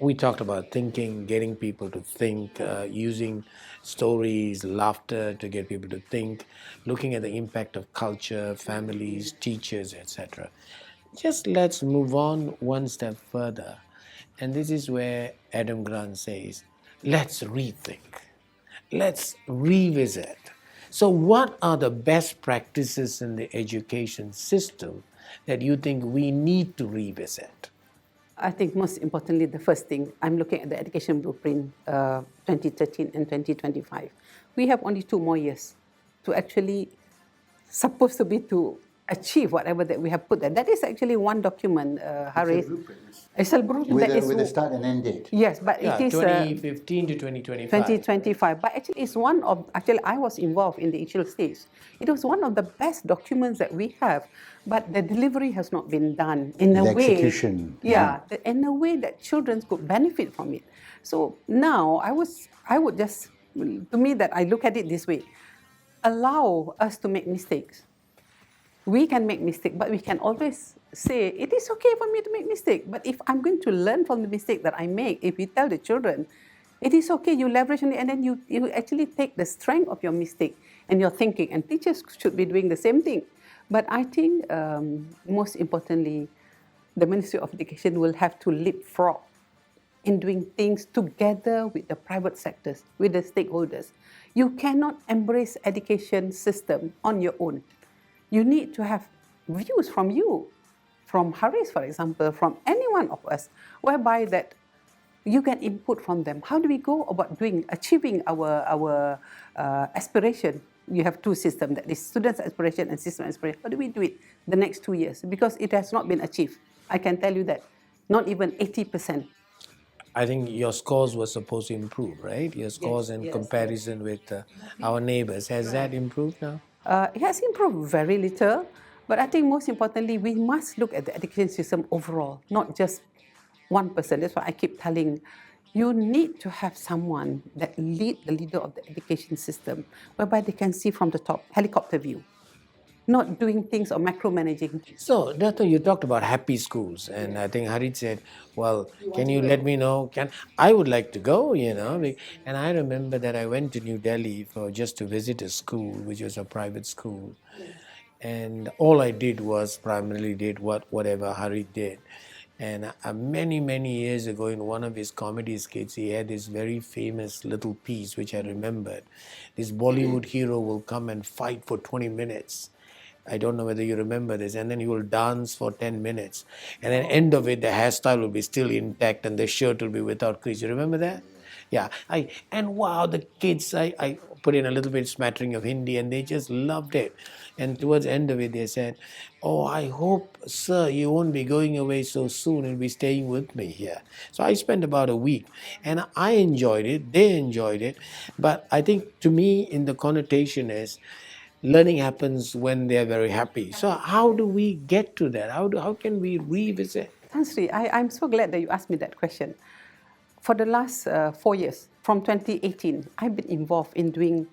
We talked about thinking, getting people to think, using stories, laughter to get people to think, looking at the impact of culture, families, teachers, etc. Just let's move on one step further. And this is where Adam Grant says, let's rethink, let's revisit. So, what are the best practices in the education system that you think we need to revisit? I think most importantly, the first thing, I'm looking at the education blueprint 2013 and 2025. We have only 2 more years to actually, supposed to be to achieve whatever that we have put there. That is actually one document, Haris. It's a blueprint that is With a start and end date. Yes, but Yeah, it is 2015 to 2025. 2025. But actually, it's one of, actually, I was involved in the initial stage. It was one of the best documents that we have, but the delivery has not been done in a The way. execution. In a way that children could benefit from it. So now I would just, to me, that I look at it this way: allow us to make mistakes. We can make mistakes, but we can always say, it is okay for me to make mistake. But if I'm going to learn from the mistake that I make, if we tell the children, it is okay, you leverage on it, and then you actually take the strength of your mistake and your thinking. And teachers should be doing the same thing. But I think most importantly, the Ministry of Education will have to leapfrog in doing things together with the private sectors, with the stakeholders. You cannot embrace education system on your own. You need to have views from you, from Haris, for example, from any one of us, whereby that you get input from them. How do we go about achieving our aspiration? You have two systems, that is students' aspiration and system aspiration. How do we do it the next 2 years? Because it has not been achieved. I can tell you that, not even 80%. I think your scores were supposed to improve, right? Your scores in comparison with our neighbors. Has that improved now? It has improved very little, but I think most importantly, we must look at the education system overall, not just one person. That's why I keep telling you need to have someone that the leader of the education system, whereby they can see from the top, helicopter view, not doing things or micromanaging. So, Dato, you talked about happy schools, and I think Harit said, well, can you let me know? I would like to go, And I remember that I went to New Delhi for just to visit a school, which was a private school. And all I did was primarily did whatever Harit did. And many, many years ago, in one of his comedy skits, he had this very famous little piece, which I remembered. This Bollywood hero will come and fight for 20 minutes. I don't know whether you remember this. And then he will dance for 10 minutes. And at the end of it, the hairstyle will be still intact and the shirt will be without crease. You remember that? Yeah. And wow, the kids, I put in a little bit smattering of Hindi and they just loved it. And towards the end of it, they said, oh, I hope, sir, you won't be going away so soon and be staying with me here. So I spent about a week and I enjoyed it. They enjoyed it. But I think to me, in the connotation is, learning happens when they're very happy. So how do we get to that? How can we revisit? Tan Sri, I'm so glad that you asked me that question. For the last 4 years, from 2018, I've been involved in doing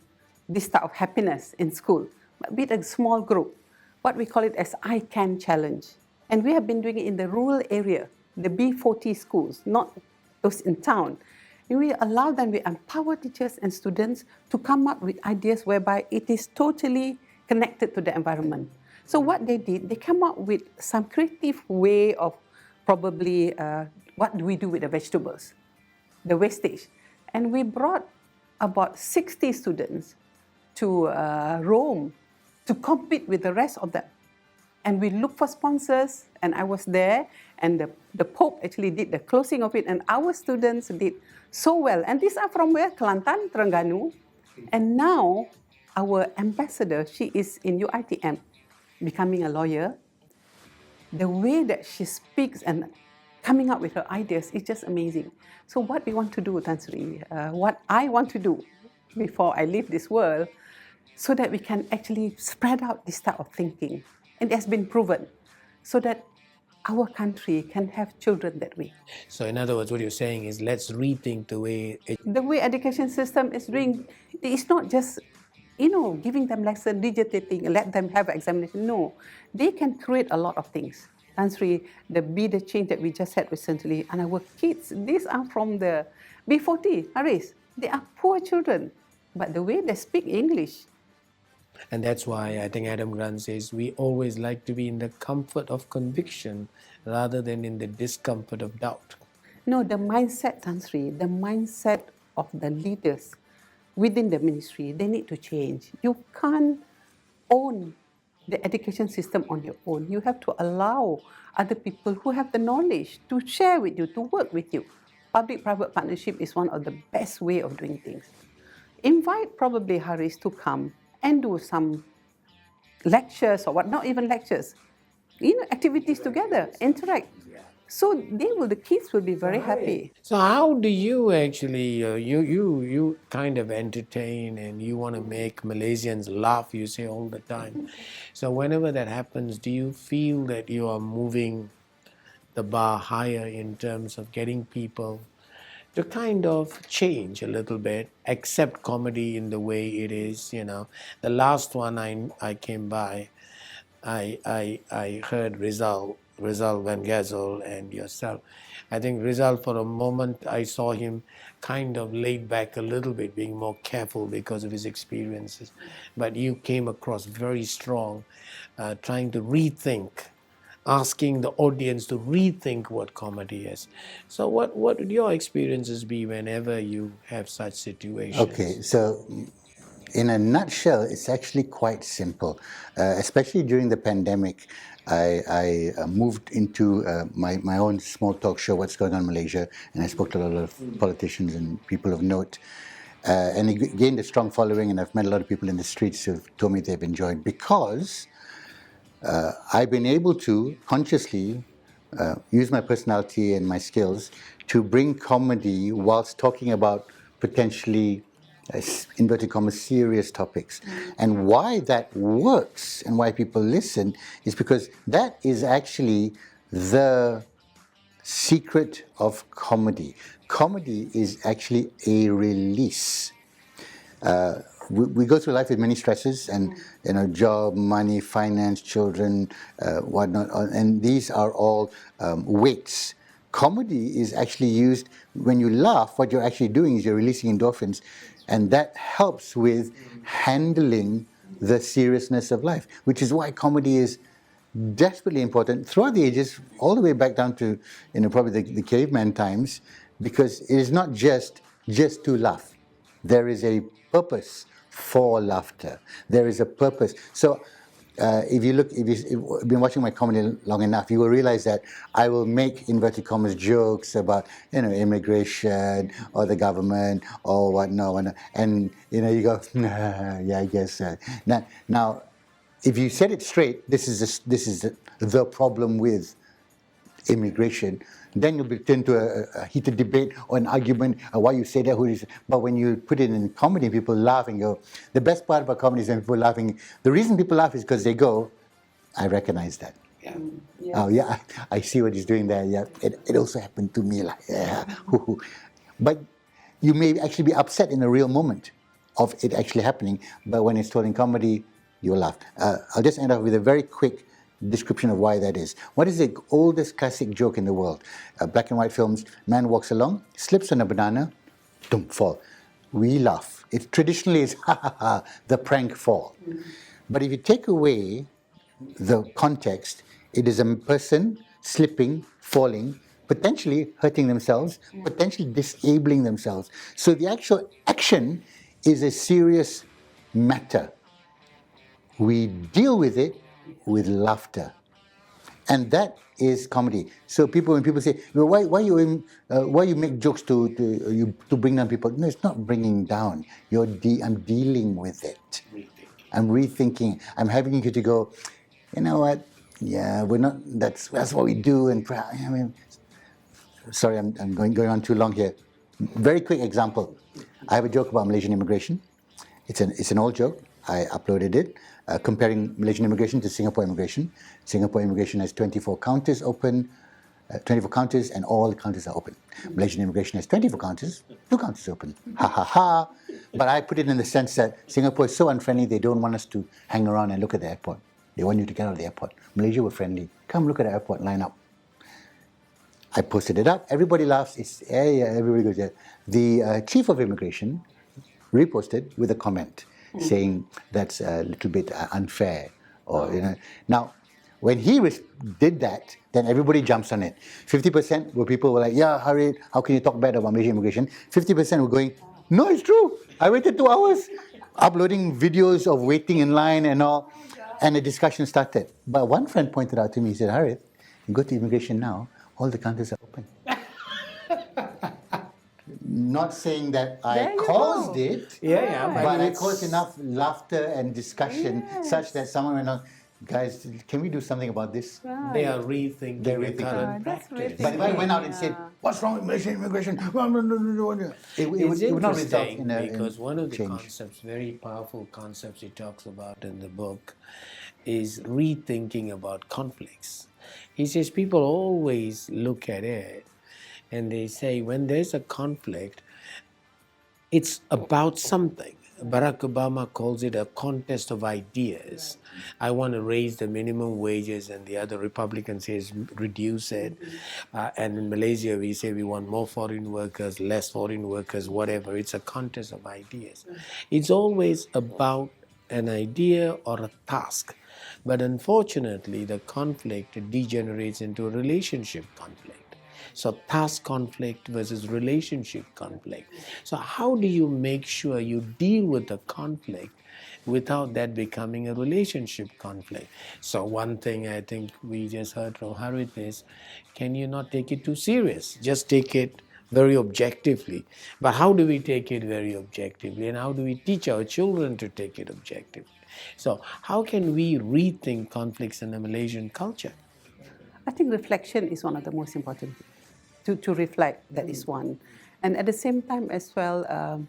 this type of happiness in school, but with a small group. What we call it as I Can Challenge. And we have been doing it in the rural area, the B40 schools, not those in town. And we allow them, we empower teachers and students to come up with ideas whereby it is totally connected to the environment. So what they did, they come up with some creative way of probably what do we do with the vegetables, the wastage. And we brought about 60 students to Rome to compete with the rest of them. And we looked for sponsors, and I was there, and the Pope actually did the closing of it, and our students did so well. And these are from where? Kelantan, Terengganu. And now our ambassador, she is in UiTM, becoming a lawyer. The way that she speaks and coming up with her ideas is just amazing. So what we want to do, Tan Sri, what I want to do before I leave this world, so that we can actually spread out this type of thinking. And it has been proven, so that our country can have children that way. So in other words, what you're saying is let's rethink the way The way education system is doing, it's not just, giving them lesson, digitating, let them have examination. No, they can create a lot of things. Tan Sri, the Be the Change that we just had recently, and our kids, these are from the B40, Haris. They are poor children, but the way they speak English. And that's why I think Adam Grant says we always like to be in the comfort of conviction rather than in the discomfort of doubt. No, the mindset, Tan Sri, the mindset of the leaders within the ministry, they need to change. You can't own the education system on your own. You have to allow other people who have the knowledge to share with you, to work with you. Public-private partnership is one of the best way of doing things. Invite probably Haris to come and do some lectures or what, not even lectures, activities together, interact. So the kids will be very happy. So how do you actually you kind of entertain and you want to make Malaysians laugh? You say all the time. So whenever that happens, do you feel that you are moving the bar higher in terms of getting people to kind of change a little bit, accept comedy in the way it is? The last one I came by, I heard Rizal Van Gazel and yourself. I think Rizal, for a moment, I saw him kind of laid back a little bit, being more careful because of his experiences. But you came across very strong, trying to rethink, asking the audience to rethink what comedy is. So what would your experiences be whenever you have such situations? Okay, so in a nutshell, it's actually quite simple. Especially during the pandemic, I moved into my own small talk show, What's Going On in Malaysia, and I spoke to a lot of politicians and people of note. And it gained a strong following, and I've met a lot of people in the streets who've told me they've enjoyed, because I've been able to consciously use my personality and my skills to bring comedy whilst talking about potentially, inverted commas, serious topics. And why that works and why people listen is because that is actually the secret of comedy. Comedy is actually a release. We go through life with many stresses, and job, money, finance, children, whatnot, and these are all weights. Comedy is actually used when you laugh. What you're actually doing is you're releasing endorphins, and that helps with handling the seriousness of life, which is why comedy is desperately important throughout the ages, all the way back down to probably the caveman times, because it is not just to laugh. There is a purpose for laughter. There is a purpose. So if you've been watching my comedy long enough, you will realize that I will make inverted commas jokes about immigration or the government or whatnot, and you go, yeah, I guess. Now, if you set it straight, this is the problem with immigration, then you'll be turned to a heated debate or an argument, why you say that, who is. But when you put it in comedy, people laugh and go. The best part about comedy is when people laughing. The reason people laugh is because they go, I recognize that. Yeah. Yes. Oh yeah, I see what he's doing there. Yeah, it also happened to me. Like, yeah. But you may actually be upset in a real moment of it actually happening. But when it's told in comedy, you'll laugh. I'll just end up with a very quick description of why that is. What is the oldest classic joke in the world? Black and white films, man walks along, slips on a banana, don't fall. We laugh. It traditionally is, ha ha ha, the prank fall. But if you take away the context, it is a person slipping, falling, potentially hurting themselves, potentially disabling themselves. So the actual action is a serious matter. We deal with it with laughter, and that is comedy. So when people say, well, why you make jokes to bring down people? No, it's not bringing down. I'm dealing with it. I'm rethinking. I'm having you to go, you know what? Yeah, we're not. That's what we do. And I mean, sorry, I'm going on too long here. Very quick example. I have a joke about Malaysian immigration. It's an old joke. I uploaded it, comparing Malaysian immigration to Singapore immigration. Singapore immigration has 24 counters open, 24 counters, and all the counters are open. Malaysian immigration has 24 counters, 2 counters open. Ha ha ha! But I put it in the sense that Singapore is so unfriendly, they don't want us to hang around and look at the airport. They want you to get out of the airport. Malaysia were friendly. Come look at the airport, line up. I posted it up. Everybody laughs. It's yeah, everybody goes, yeah. The chief of immigration reposted with a comment saying that's a little bit unfair, or Now, when he did that, then everybody jumps on it. 50% were people were like, yeah, Harid, how can you talk bad about Malaysian immigration? 50% were going, no, it's true. I waited 2 hours, uploading videos of waiting in line and all, and a discussion started. But one friend pointed out to me, he said, Harid, you go to immigration now, all the counters are open. Not saying that There I you caused go. it, Yeah, but but I it's- caused enough laughter and discussion such that someone went on, guys, can we do something about this? they are rethinking They're the rethinking. current That's practice. But if I went out and said, what's wrong with Malaysian immigration? It would It's not result interesting in a because one of the change. concepts, very powerful concepts he talks about in the book, is rethinking about conflicts. He says people always look at it and they say when there's a conflict, it's about something. Barack Obama calls it a contest of ideas. I want to raise the minimum wages, and the other Republican says reduce it. And in Malaysia, we say we want more foreign workers, less foreign workers, whatever. It's a contest of ideas. It's always about an idea or a task. But unfortunately, the conflict degenerates into a relationship conflict. So task conflict versus relationship conflict. So how do you make sure you deal with the conflict without that becoming a relationship conflict? So one thing I think we just heard from Harith is, can you not take it too serious? Just take it very objectively. But how do we take it very objectively? And how do we teach our children to take it objectively? So how can we rethink conflicts in the Malaysian culture? I think reflection is one of the most important. To reflect, that is one. And at the same time as well,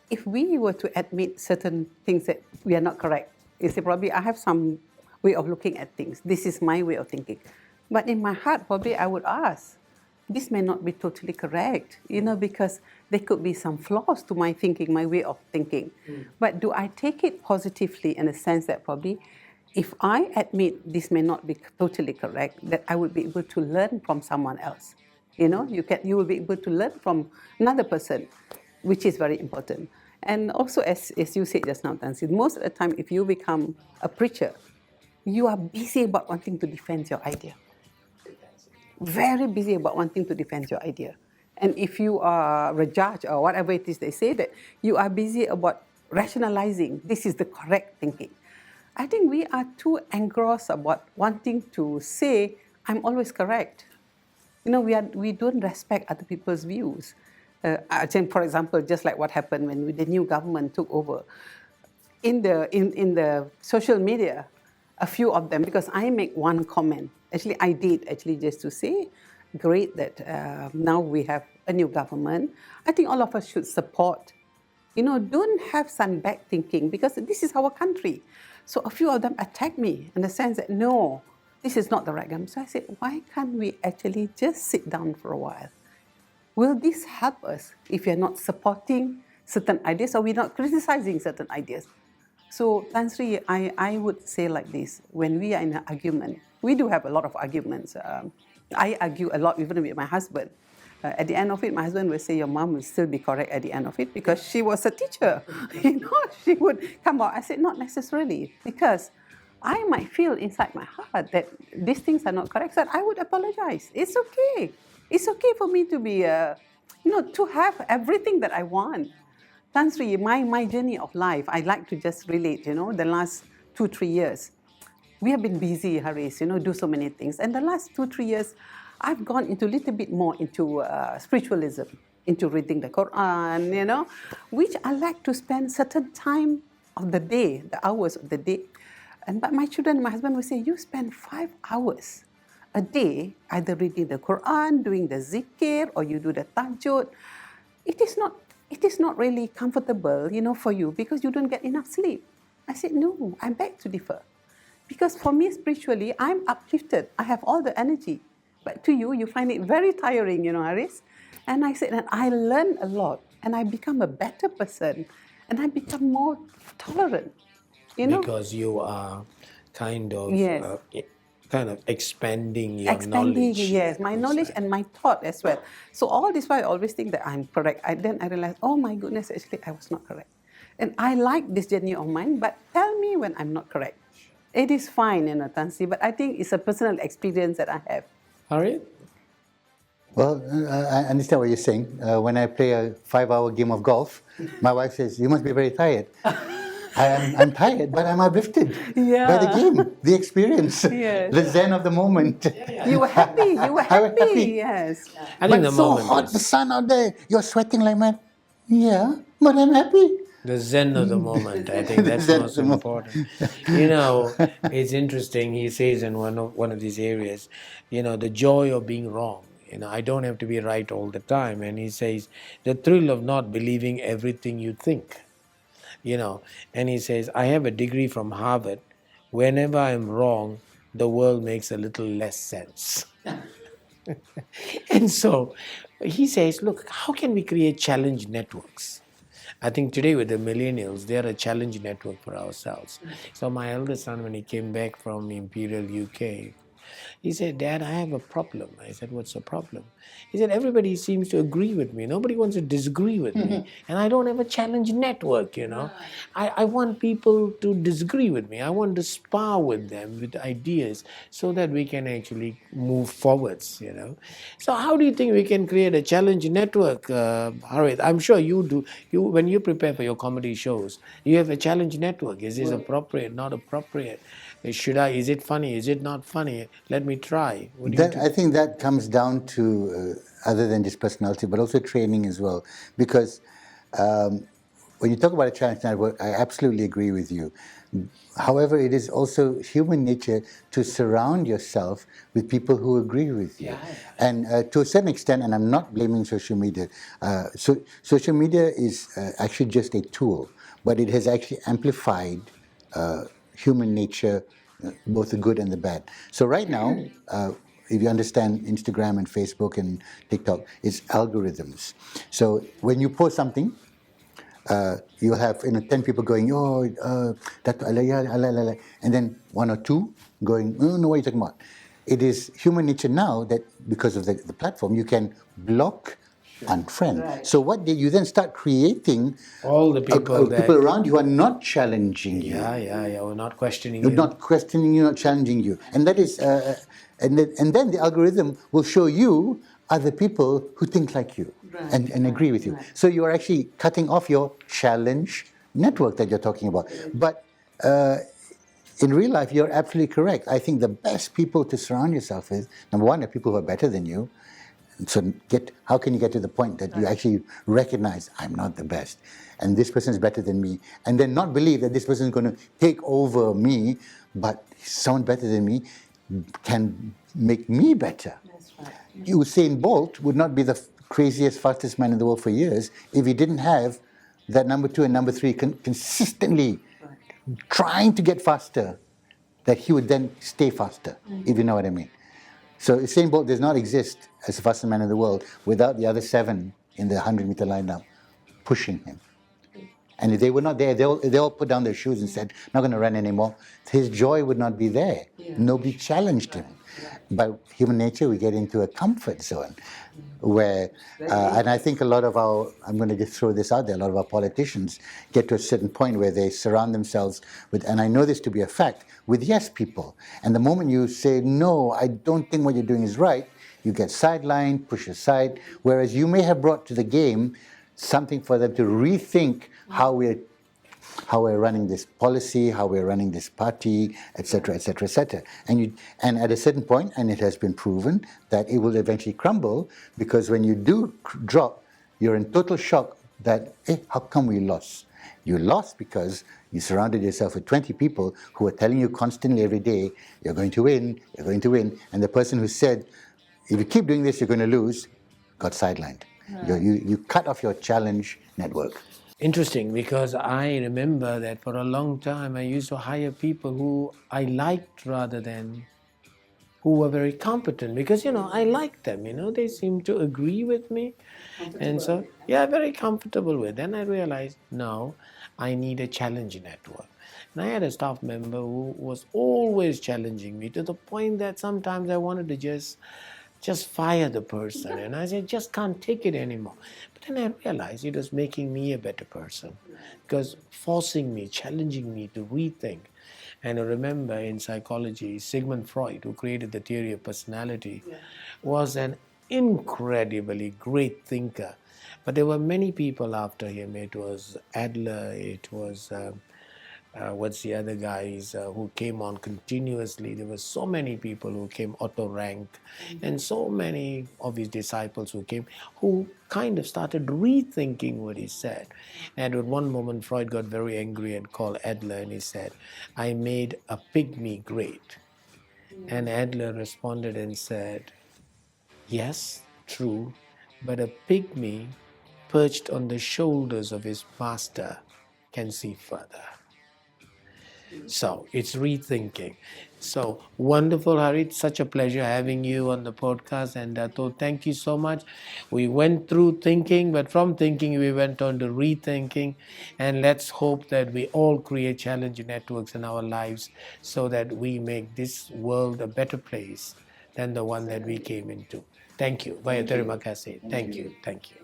if we were to admit certain things that we are not correct, you say probably I have some way of looking at things. This is my way of thinking. But in my heart, probably I would ask, this may not be totally correct, because there could be some flaws to my thinking, my way of thinking. But do I take it positively in the sense that probably if I admit this may not be totally correct, that I would be able to learn from someone else. You will be able to learn from another person, which is very important. And also, as you said just now, Tansi, most of the time, if you become a preacher, you are busy about wanting to defend your idea. Very busy about wanting to defend your idea. And if you are a judge or whatever it is they say, that you are busy about rationalizing, this is the correct thinking. I think we are too engrossed about wanting to say, I'm always correct. We don't respect other people's views. I think, for example, just like what happened when the new government took over, in the social media, a few of them, because I make one comment. Actually, I did just to say, great that now we have a new government. I think all of us should support. Don't have some back thinking, because this is our country. So a few of them attacked me in the sense that, no, this is not the right government. So I said, why can't we actually just sit down for a while? Will this help us if we are not supporting certain ideas or we're not criticizing certain ideas? So, Tan Sri, I would say like this, when we are in an argument, we do have a lot of arguments. I argue a lot even with my husband. At the end of it, my husband will say, your mom will still be correct at the end of it because she was a teacher. She would come out. I said, not necessarily, because I might feel inside my heart that these things are not correct. So I would apologize. It's okay. It's okay for me to be, to have everything that I want. Tan Sri, my journey of life, I like to just relate, the last 2-3 years. We have been busy, Haris, do so many things. And the last 2-3 years, I've gone into a little bit more into spiritualism, into reading the Quran, which I like to spend certain time of the day, the hours of the day. But my children, my husband will say, you spend 5 hours a day either reading the Quran, doing the zikir, or you do the tahajjud. It is not really comfortable, for you because you don't get enough sleep. I said, no, I beg to differ. Because for me, spiritually, I'm uplifted. I have all the energy. But to you, you find it very tiring, Haris. And I said, and I learn a lot. And I become a better person. And I become more tolerant. Because you are kind of Yes. expanding your Expanding, knowledge. yes, my knowledge and my thought as well. So all this while I always think that I'm correct. Then I realized, oh my goodness, actually I was not correct. And I like this journey of mine, but tell me when I'm not correct. It is fine, Tansi, but I think it's a personal experience that I have. Harriet? Well, I understand what you're saying. When I play a 5-hour game of golf, my wife says, "You must be very tired." I'm tired, but I'm uplifted by the Yeah. game, the experience, Yes. the zen of the moment. You were happy. You were I was happy. happy. Yes. I think But the so moment hot, the is sun out there, you're sweating like mad. Yeah, but I'm happy. the zen of the moment. I think The that's zen of most the moment. important. It's interesting. He says in one of these areas, the joy of being wrong. I don't have to be right all the time. And he says the thrill of not believing everything you think. And he says, I have a degree from Harvard. Whenever I'm wrong, the world makes a little less sense. And so he says, look, how can we create challenge networks? I think today with the millennials, they are a challenge network for ourselves. So my eldest son, when he came back from Imperial UK, he said, Dad, I have a problem. I said, what's the problem? He said, everybody seems to agree with me. Nobody wants to disagree with me. And I don't have a challenge network. I want people to disagree with me. I want to spar with them with ideas so that we can actually move forwards. So how do you think we can create a challenge network, Harith? I'm sure you do. When you prepare for your comedy shows, you have a challenge network. Is this appropriate, not appropriate? Is it funny? Is it not funny? Let me try. What do you do? I think that comes down to other than just personality, but also training as well. Because when you talk about a challenge network, I absolutely agree with you. However, it is also human nature to surround yourself with people who agree with you. And to a certain extent, and I'm not blaming social media, social media is actually just a tool, but it has actually amplified human nature, both the good and the bad. So right now, if you understand Instagram and Facebook and TikTok, it's algorithms. So when you post something, you have 10 people going, oh, that, and then one or two going, oh, no, what are you talking about? It is human nature now that because of the platform, you can block unfriend. Right. So what did you then start creating? All the people People around you are not challenging you. Yeah. We're not questioning You're you. not questioning you, not challenging you. And that is, and then the algorithm will show you other people who think like you and agree with you. Right. So you are actually cutting off your challenge network that you're talking about. But in real life, you're absolutely correct. I think the best people to surround yourself with, number one, are people who are better than you. So how can you get to the point that you actually recognize I'm not the best and this person is better than me, and then not believe that this person is going to take over me, but someone better than me can make me better. That's right. Usain Bolt would not be the craziest, fastest man in the world for years if he didn't have that number 2 and number 3 consistently trying to get faster, that he would then stay faster, if you know what I mean. So Usain Bolt does not exist as the fastest man in the world without the other 7 in the 100-meter lineup pushing him. And if they were not there, they all put down their shoes and said, not going to run anymore. His joy would not be there. Nobody challenged him. By human nature, we get into a comfort zone where, and I think a lot of I'm going to just throw this out there, a lot of our politicians get to a certain point where they surround themselves with, and I know this to be a fact, with yes people. And the moment you say, no, I don't think what you're doing is right, you get sidelined, pushed aside, whereas you may have brought to the game something for them to rethink how we're running this policy, how we're running this party, etc., etc., etc. And at a certain point, and it has been proven that it will eventually crumble, because when you do drop, you're in total shock that, how come we lost? You lost because you surrounded yourself with 20 people who are telling you constantly every day, you're going to win, you're going to win. And the person who said, if you keep doing this, you're going to lose, got sidelined. You cut off your challenge network. Interesting, because I remember that for a long time I used to hire people who I liked rather than who were very competent because, I liked them, they seemed to agree with me. And so, yeah, very comfortable with. Then I realized, no, I need a challenge network. And I had a staff member who was always challenging me to the point that sometimes I wanted to just fire the person. And I said, just can't take it anymore. But then I realized it was making me a better person because forcing me, challenging me to rethink. And I remember in psychology, Sigmund Freud, who created the theory of personality, was an incredibly great thinker. But there were many people after him. It was Adler, it was what's the other guys who came on continuously. There were so many people who came, Otto Rank, and so many of his disciples who came, who kind of started rethinking what he said. And at one moment, Freud got very angry and called Adler, and he said, "I made a pygmy great." And Adler responded and said, "Yes, true, but a pygmy perched on the shoulders of his master can see further." So it's rethinking. So wonderful, Harit. Such a pleasure having you on the podcast. And Dato, thank you so much. We went through thinking, but from thinking, we went on to rethinking. And let's hope that we all create challenge networks in our lives so that we make this world a better place than the one that we came into. Thank you. Vaya terima kasih. Thank you. Thank you.